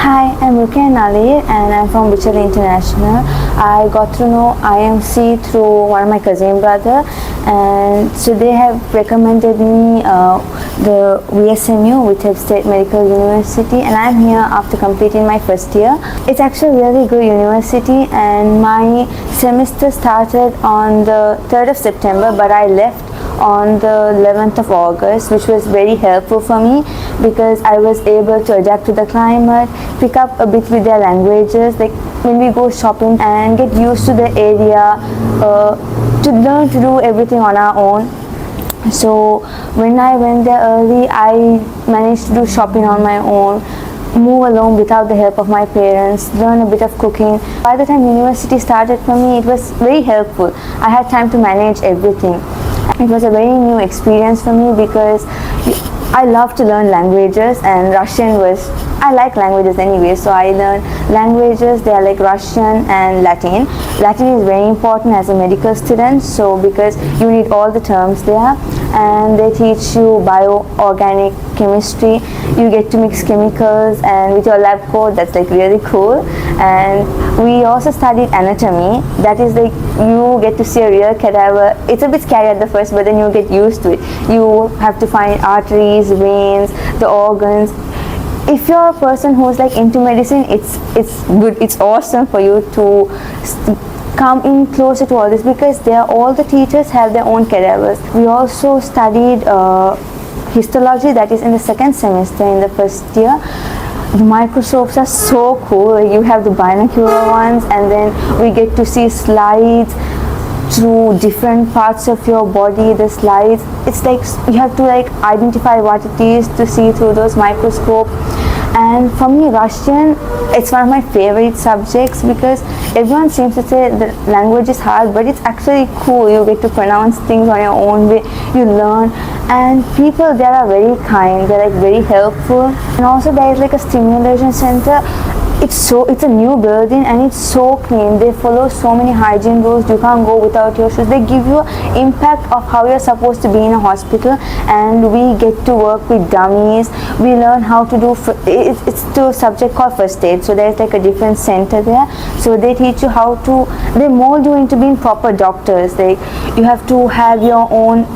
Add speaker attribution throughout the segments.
Speaker 1: Hi, I'm Ruqayya Naleer and I'm from Wycherley International. I got to know IMC through one of my cousin brother, and so they have recommended me the VSMU, Whitehead State Medical University, and I'm here after completing my first year. It's actually a really good university, and my semester started on the 3rd of September, but I left on the 11th of August, which was very helpful for me because I was able to adapt to the climate, pick up a bit with their languages, like when we go shopping, and get used to the area, to learn to do everything on our own. So when I went there early, I managed to do shopping on my own, move along without the help of my parents, learn a bit of cooking. By the time university started for me, it was very helpful. I had time to manage everything. It was a very new experience for me because I love to learn languages, and Russian was, I like languages anyway, so I learned languages. They are like Russian and Latin. Latin is very important as a medical student, so because you need all the terms there, and they teach you bio-organic chemistry. You get to mix chemicals, and with your lab coat, that's like really cool. And we also studied anatomy. That is like you get to see a real cadaver. It's a bit scary at the first, but then you get used to it. You have to find arteries, veins, the organs. If you're a person who's like into medicine, it's good, it's awesome for you to come in closer to all this because all the teachers have their own cadavers. We also studied histology, that is in the second semester in the first year. The microscopes are so cool. You have the binocular ones, and then we get to see slides through different parts of your body. The slides, it's like you have to like identify what it is to see through those microscope. And for me, Russian, it's one of my favorite subjects because everyone seems to say the language is hard, but it's actually cool. You get to pronounce things on your own way, you learn, and people there are very kind, they're like very helpful. And also there is like a stimulation center. It's a new building and it's so clean. They follow so many hygiene rules. You can't go without your shoes. They give you an impact of how you're supposed to be in a hospital, and we get to work with dummies. We learn how to do, it's to a subject called first aid. So there's like a different center there. So they teach you how to, they mold you into being proper doctors. Like you have to have your own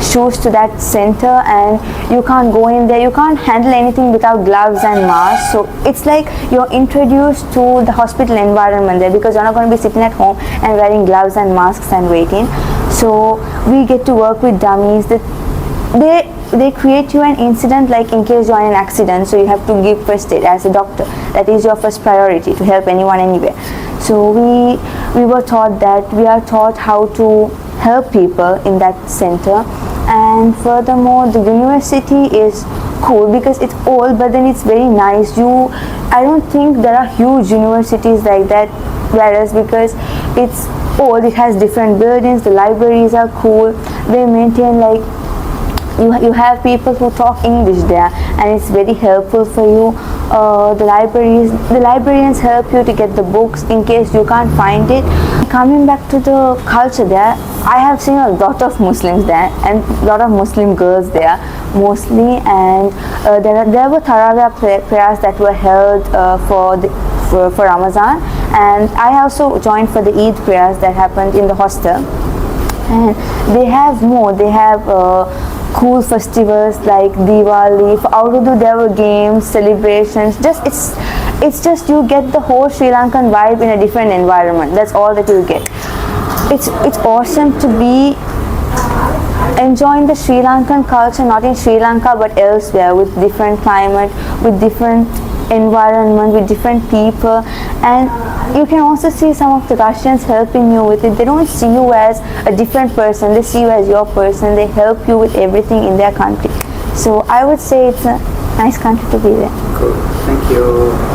Speaker 1: shoes to that center, and you can't go in there, you can't handle anything without gloves and masks. So it's like you're introduced to the hospital environment there because you're not going to be sitting at home and wearing gloves and masks and waiting. So we get to work with dummies. They create you an incident, like in case you're in an accident, so you have to give first aid as a doctor. That is your first priority, to help anyone anywhere. So we were taught that, we are taught how to help people in that center. And furthermore, the university is cool because it's old, but then it's very nice. I don't think there are huge universities like that, whereas because it's old, it has different buildings, the libraries are cool, they maintain like, you have people who talk English there, and it's very helpful for you. The librarians help you to get the books in case you can't find it. Coming back to the culture there, I have seen a lot of Muslims there and a lot of Muslim girls there mostly, and there were Tarawih prayers that were held for Ramadan, and I also joined for the Eid prayers that happened in the hostel. And they have cool festivals like Diwali. For Urdu there were games, celebrations. It's just you get the whole Sri Lankan vibe in a different environment. That's all that you get. It's awesome to be enjoying the Sri Lankan culture, not in Sri Lanka but elsewhere, with different climate, with different environment, with different people. And you can also see some of the Russians helping you with it. They don't see you as a different person, they see you as your person. They help you with everything in their country. So I would say it's a nice country to be there.
Speaker 2: Cool, thank you.